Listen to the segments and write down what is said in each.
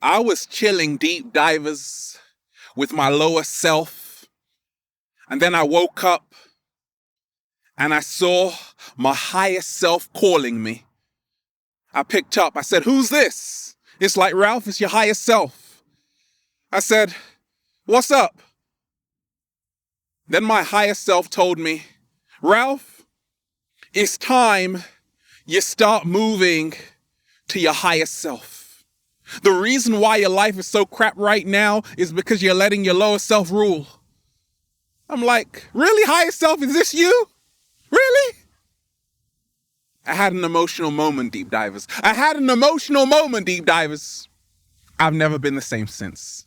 I was chilling deep divers with my lower self, and then I woke up and I saw my higher self calling me. I picked up, I said, "Who's this?" It's like, "Ralph, it's your higher self." I said, "What's up?" Then my higher self told me, "Ralph, it's time you start moving to your higher self. The reason why your life is so crap right now is because you're letting your lower self rule." I'm like, "Really, higher self? Is this you? Really?" I had an emotional moment, deep divers. I've never been the same since.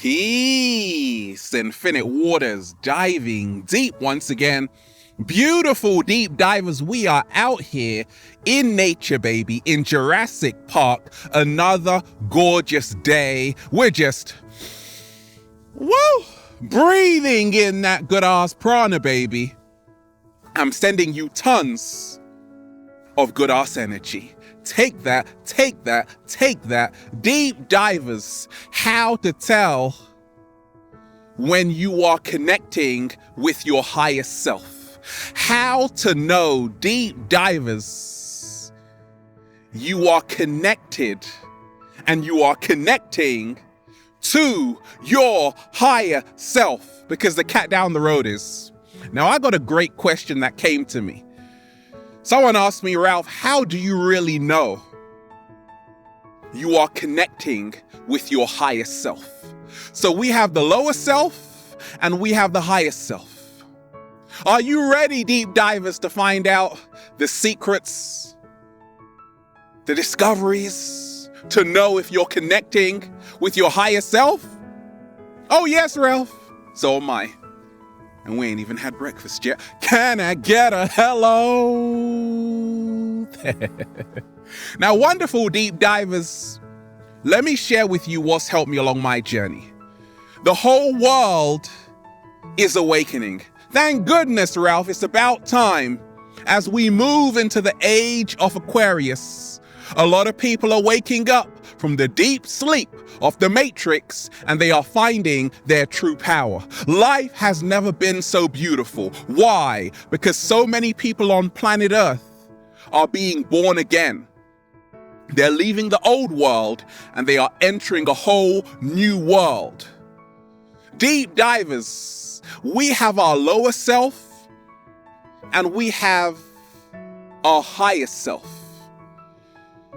Peace, infinite waters, diving deep once again. Beautiful deep divers, we are out here in nature, baby, in Jurassic Park. Another gorgeous day. We're just, breathing in that good ass prana, baby. I'm sending you tons of good ass energy. Take that. Deep divers, how to tell when you are connecting with your higher self. How to know, deep divers, you are connected and you are connecting to your higher self, because the cat down the road is. Now, I got a great question that came to me. Someone asked me, "Ralph, how do you really know you are connecting with your higher self?" So we have the lower self and we have the higher self. Are you ready, deep divers, to find out the secrets, the discoveries, to know if you're connecting with your higher self? Oh yes, Ralph. So am I. And we ain't even had breakfast yet. Can I get a hello? Now, wonderful deep divers, let me share with you what's helped me along my journey. The whole world is awakening. Thank goodness, Ralph, it's about time. As we move into the age of Aquarius, a lot of people are waking up from the deep sleep of the Matrix, and they are finding their true power. Life has never been so beautiful. Why? Because so many people on planet Earth are being born again. They're leaving the old world and they are entering a whole new world. Deep divers, we have our lower self and we have our higher self.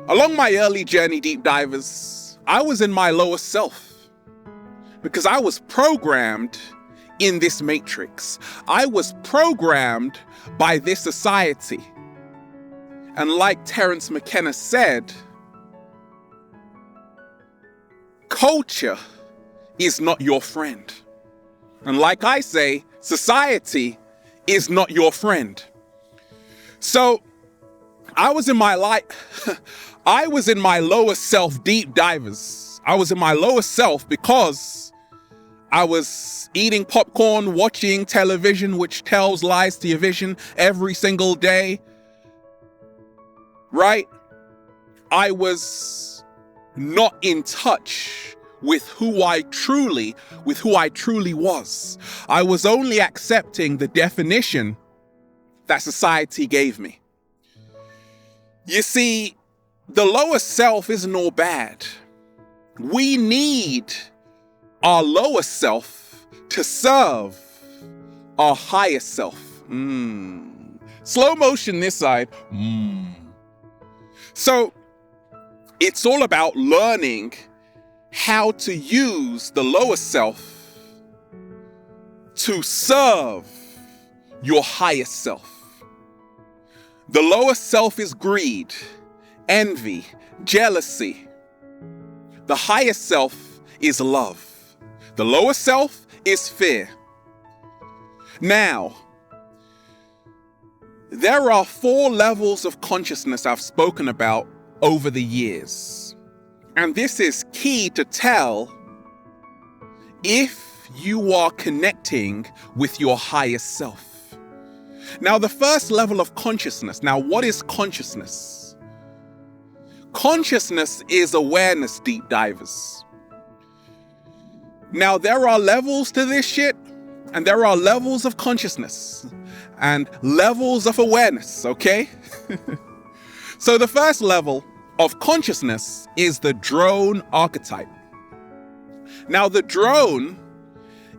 Along my early journey, deep divers, I was in my lower self because I was programmed in this matrix. I was programmed by this society. And like Terence McKenna said, culture is not your friend. And like I say, society is not your friend. So I was in my lower self, deep divers. I was in my lower self because I was eating popcorn, watching television, which tells lies to your vision every single day. Right? I was not in touch with who I truly was. I was only accepting the definition that society gave me. You see, the lower self isn't all bad. We need our lower self to serve our higher self. Slow motion this side. So it's all about learning how to use the lower self to serve your higher self. The lower self is greed, envy, jealousy. The higher self is love. The lower self is fear. Now, there are 4 levels of consciousness I've spoken about over the years. And this is key to tell if you are connecting with your highest self. Now, the first level of consciousness. Now, what is consciousness? Consciousness is awareness, deep divers. Now, there are levels to this shit, and there are levels of consciousness and levels of awareness, okay? So the first level of consciousness is the drone archetype. Now, the drone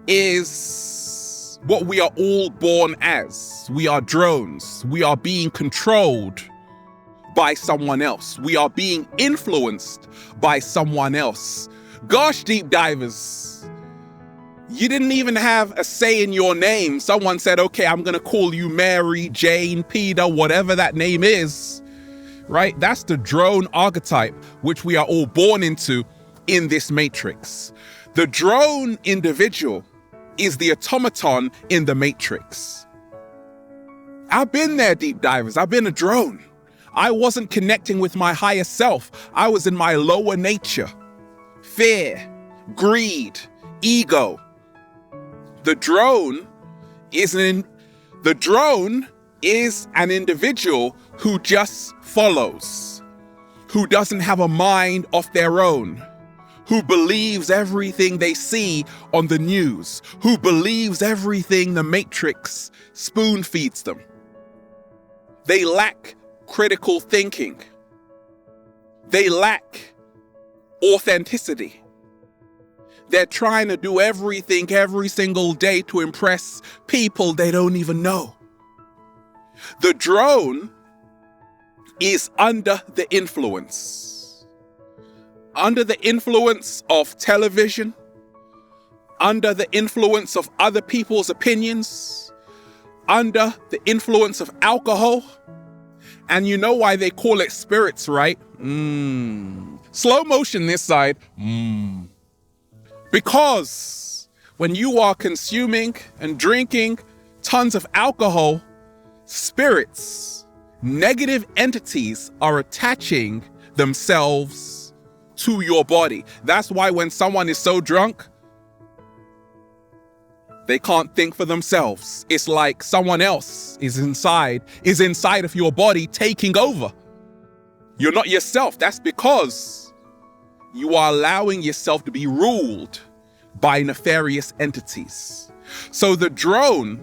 is what we are all born as. We are drones. We are being controlled by someone else. We are being influenced by someone else. Gosh, deep divers, you didn't even have a say in your name. Someone said, okay, I'm going to call you Mary, Jane, Peter, whatever that name is, right? That's the drone archetype, which we are all born into in this matrix. The drone individual is the automaton in the matrix. I've been there, deep divers. I've been a drone. I wasn't connecting with my higher self. I was in my lower nature. Fear, greed, ego. The drone is an individual who just follows, who doesn't have a mind of their own, who believes everything they see on the news, who believes everything the Matrix spoon feeds them. They lack critical thinking. They lack authenticity. They're trying to do everything every single day to impress people they don't even know. The drone is under the influence. Under the influence of television, under the influence of other people's opinions, under the influence of alcohol. And you know why they call it spirits, right? Slow motion this side. Because when you are consuming and drinking tons of alcohol, spirits, negative entities are attaching themselves to your body. That's why when someone is so drunk, they can't think for themselves. It's like someone else is inside of your body taking over. You're not yourself. That's because you are allowing yourself to be ruled by nefarious entities. So the drone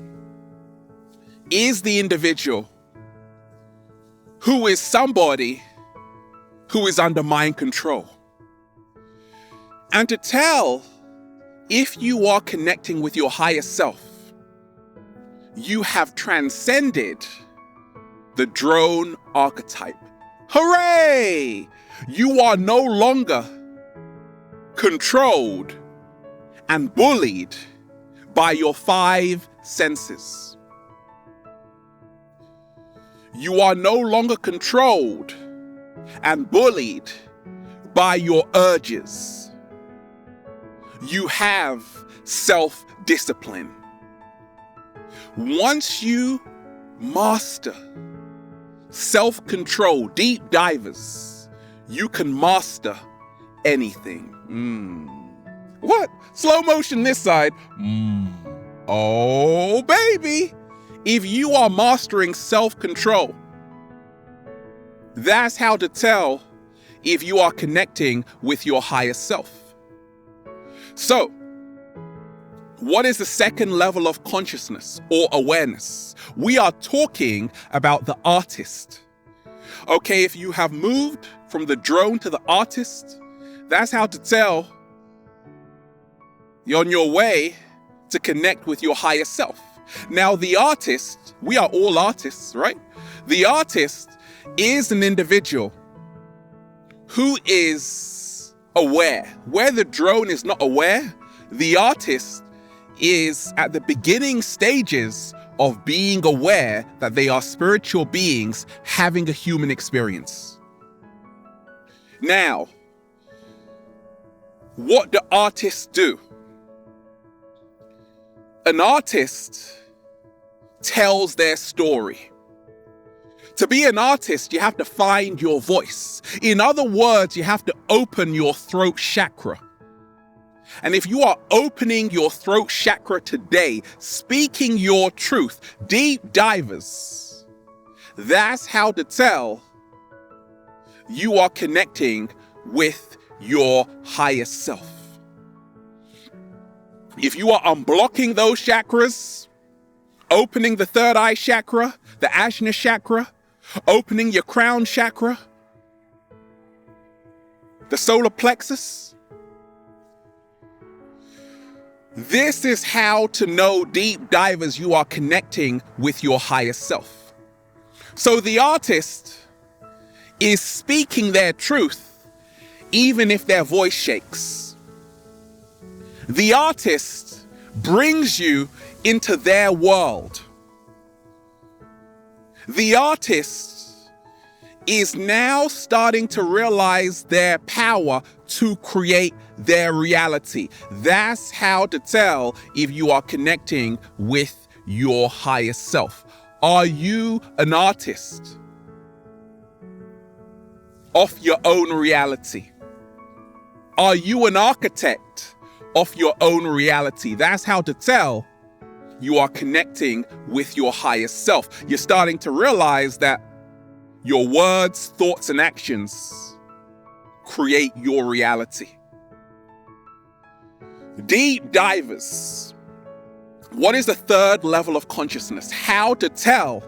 is the individual who is somebody who is under mind control. And to tell if you are connecting with your higher self, you have transcended the drone archetype. Hooray! You are no longer controlled and bullied by your 5 senses. You are no longer controlled and bullied by your urges. You have self-discipline. Once you master self-control, deep divers, you can master anything. What? Slow motion this side. Oh, baby. If you are mastering self-control, that's how to tell if you are connecting with your higher self. So, what is the second level of consciousness or awareness? We are talking about the artist. Okay, if you have moved from the drone to the artist, that's how to tell you're on your way to connect with your higher self. Now, the artist, we are all artists, right? The artist is an individual who is aware. Where the drone is not aware, the artist is at the beginning stages of being aware that they are spiritual beings having a human experience. Now, what do artists do? An artist tells their story. To be an artist, you have to find your voice. In other words, you have to open your throat chakra. And if you are opening your throat chakra today, speaking your truth, deep divers, that's how to tell you are connecting with your higher self. If you are unblocking those chakras, opening the third eye chakra, the Ajna chakra, opening your crown chakra, the solar plexus, this is how to know, deep divers, you are connecting with your higher self. So the artist is speaking their truth, even if their voice shakes. The artist brings you into their world. The artist is now starting to realize their power to create their reality. That's how to tell if you are connecting with your higher self. Are you an artist of your own reality? Are you an architect of your own reality? That's how to tell you are connecting with your higher self. You're starting to realize that your words, thoughts, and actions create your reality. Deep divers, what is the third level of consciousness? How to tell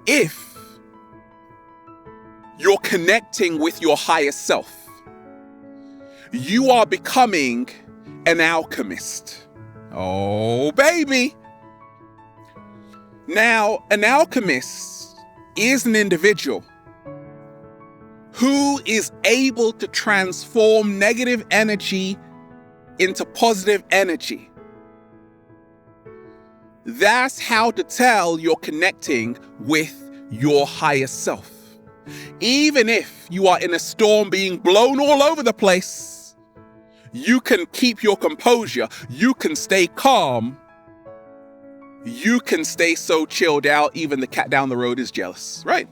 if you're connecting with your higher self. You are becoming an alchemist. Oh, baby. Now, an alchemist is an individual who is able to transform negative energy into positive energy. That's how to tell you're connecting with your higher self. Even if you are in a storm being blown all over the place, you can keep your composure. You can stay calm. You can stay so chilled out, even the cat down the road is jealous, right?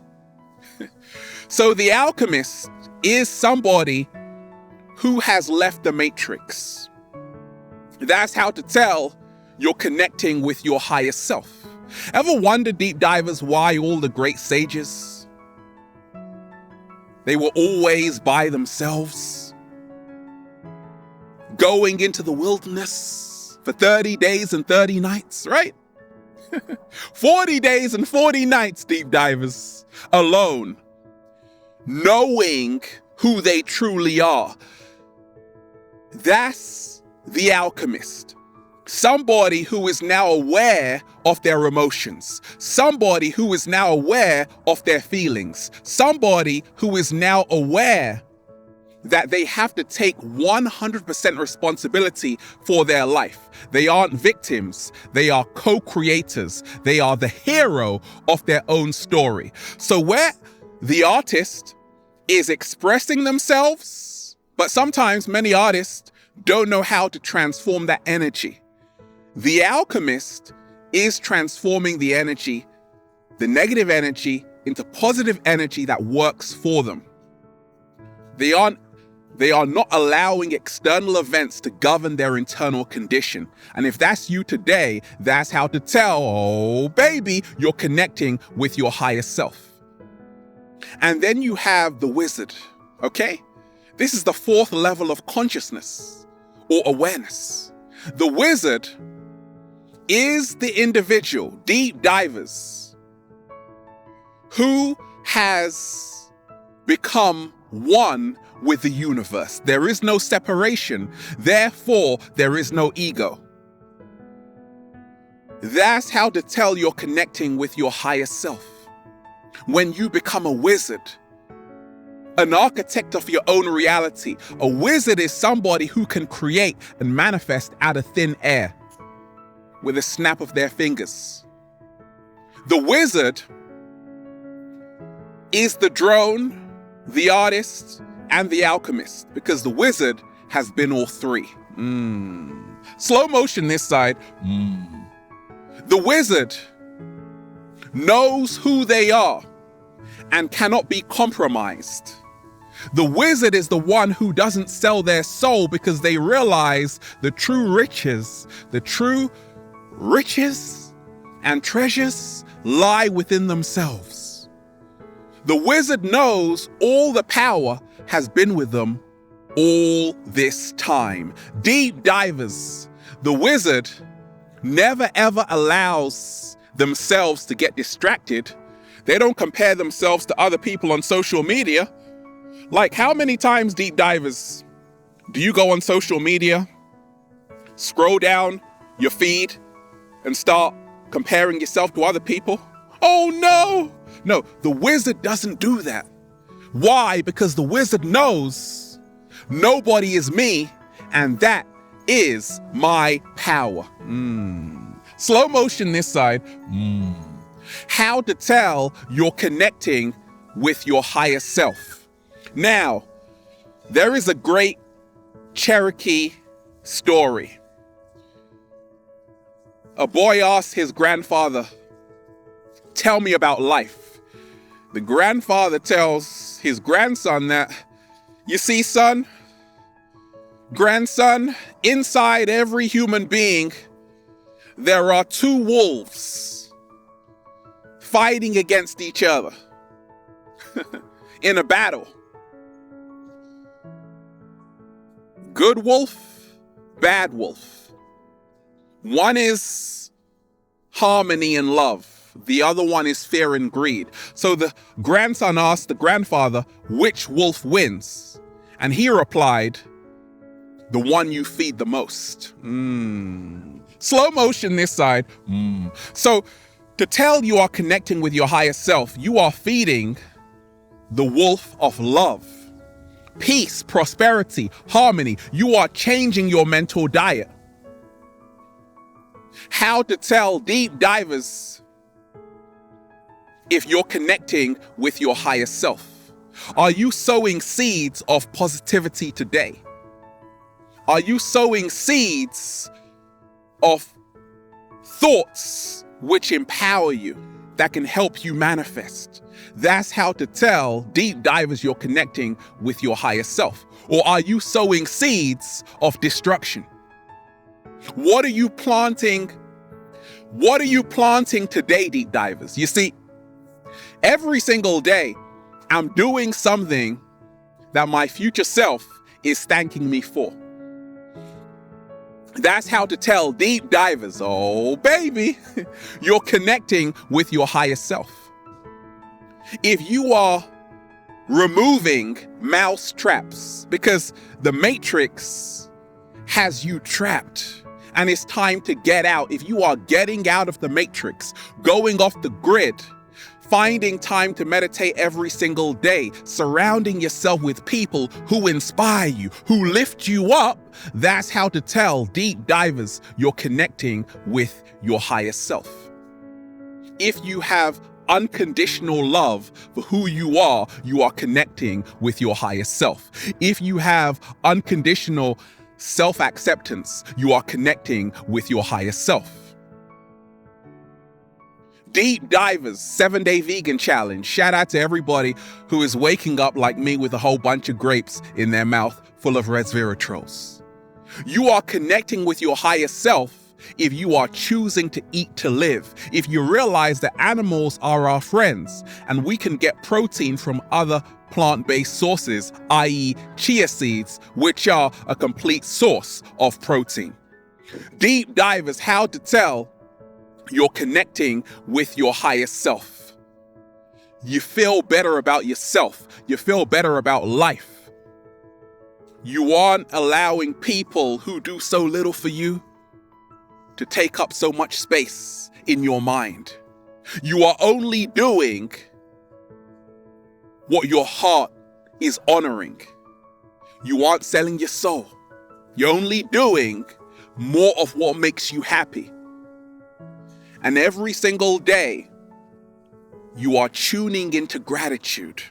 So the alchemist is somebody who has left the matrix. That's how to tell you're connecting with your higher self. Ever wonder, deep divers, why all the great sages, they were always by themselves, going into the wilderness for 30 days and 30 nights, right? 40 days and 40 nights, deep divers, alone, knowing who they truly are. That's the alchemist. Somebody who is now aware of their emotions. Somebody who is now aware of their feelings. Somebody who is now aware that they have to take 100% responsibility for their life. They aren't victims. They are co-creators. They are the hero of their own story. So where the artist is expressing themselves, but sometimes many artists don't know how to transform that energy. The alchemist is transforming the energy, the negative energy, into positive energy that works for them. They are not allowing external events to govern their internal condition. And if that's you today, that's how to tell, oh baby, you're connecting with your higher self. And then you have the wizard, okay? This is the fourth level of consciousness or awareness. The wizard is the individual, deep divers, who has become one with the universe. There is no separation, therefore there is no ego. That's how to tell you're connecting with your higher self. When you become a wizard, an architect of your own reality. A wizard is somebody who can create and manifest out of thin air with a snap of their fingers. The wizard is the drone, the artist, and the alchemist, because the wizard has been all three. Slow motion this side. The wizard knows who they are, and cannot be compromised. The wizard is the one who doesn't sell their soul because they realize the true riches and treasures lie within themselves. The wizard knows all the power has been with them all this time. Deep divers, the wizard never ever allows themselves to get distracted. They don't compare themselves to other people on social media. Like, how many times, deep divers, do you go on social media, scroll down your feed, and start comparing yourself to other people? Oh no! No, the wizard doesn't do that. Why? Because the wizard knows nobody is me, and that is my power. Slow motion this side. How to tell you're connecting with your higher self. Now, there is a great Cherokee story. A boy asked his grandfather, "Tell me about life." The grandfather tells his grandson that, "You see, grandson, inside every human being, there are two wolves fighting against each other in a battle. Good wolf, bad wolf. One is harmony and love. The other one is fear and greed." So the grandson asked the grandfather, "Which wolf wins?" And he replied, "The one you feed the most." Slow motion this side. So to tell you are connecting with your higher self, you are feeding the wolf of love, peace, prosperity, harmony. You are changing your mental diet. How to tell, deep divers, if you're connecting with your higher self. Are you sowing seeds of positivity today? Are you sowing seeds of thoughts which empower you, that can help you manifest? That's how to tell, deep divers, you're connecting with your higher self. Or are you sowing seeds of destruction? What are you planting? What are you planting today, deep divers? You see, every single day, I'm doing something that my future self is thanking me for. That's how to tell, deep divers, oh baby, you're connecting with your higher self. If you are removing mouse traps, because the matrix has you trapped and it's time to get out. If you are getting out of the matrix, going off the grid, finding time to meditate every single day, surrounding yourself with people who inspire you, who lift you up, that's how to tell, deep divers, you're connecting with your higher self. If you have unconditional love for who you are connecting with your higher self. If you have unconditional self-acceptance, you are connecting with your higher self. Deep divers, 7-day vegan challenge. Shout out to everybody who is waking up like me with a whole bunch of grapes in their mouth full of resveratrol. You are connecting with your higher self if you are choosing to eat to live. If you realize that animals are our friends and we can get protein from other plant-based sources, i.e. chia seeds, which are a complete source of protein. Deep divers, how to tell you're connecting with your higher self. You feel better about yourself. You feel better about life. You aren't allowing people who do so little for you to take up so much space in your mind. You are only doing what your heart is honoring. You aren't selling your soul. You're only doing more of what makes you happy. And every single day, you are tuning into gratitude.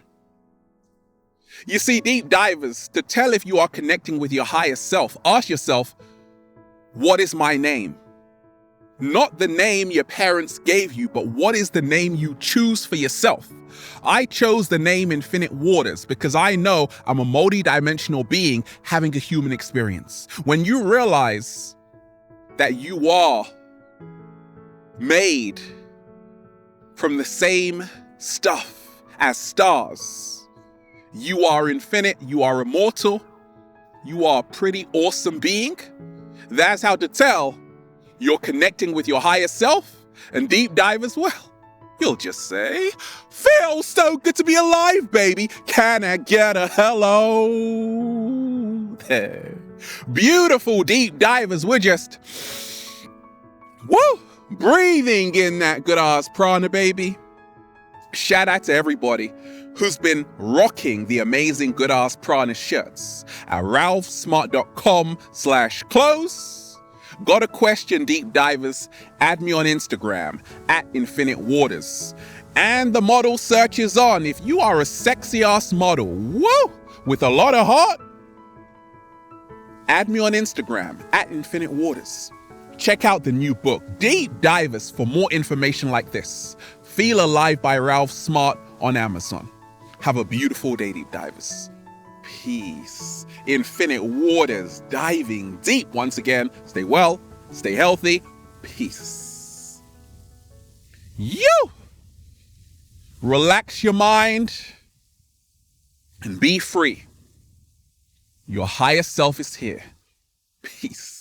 You see, deep divers, to tell if you are connecting with your higher self, ask yourself, what is my name? Not the name your parents gave you, but what is the name you choose for yourself? I chose the name Infinite Waters because I know I'm a multi-dimensional being having a human experience. When you realize that you are made from the same stuff as stars, you are infinite, you are immortal, you are a pretty awesome being, that's how to tell you're connecting with your higher self and deep dive as well. You'll just say, feels so good to be alive, baby. Can I get a hello? Beautiful deep divers. We're just, breathing in that good ass prana, baby. Shout out to everybody who's been rocking the amazing good ass prana shirts at ralphsmart.com/clothes. Got a question, deep divers? Add me on Instagram at Infinite Waters. And the model search is on. If you are a sexy ass model, with a lot of heart, add me on Instagram at Infinite Waters. Check out the new book, Deep Divers, for more information like this. Feel Alive by Ralph Smart on Amazon. Have a beautiful day, deep divers. Peace. Infinite Waters, diving deep. Once again, stay well, stay healthy. Peace. Relax your mind and be free. Your higher self is here. Peace.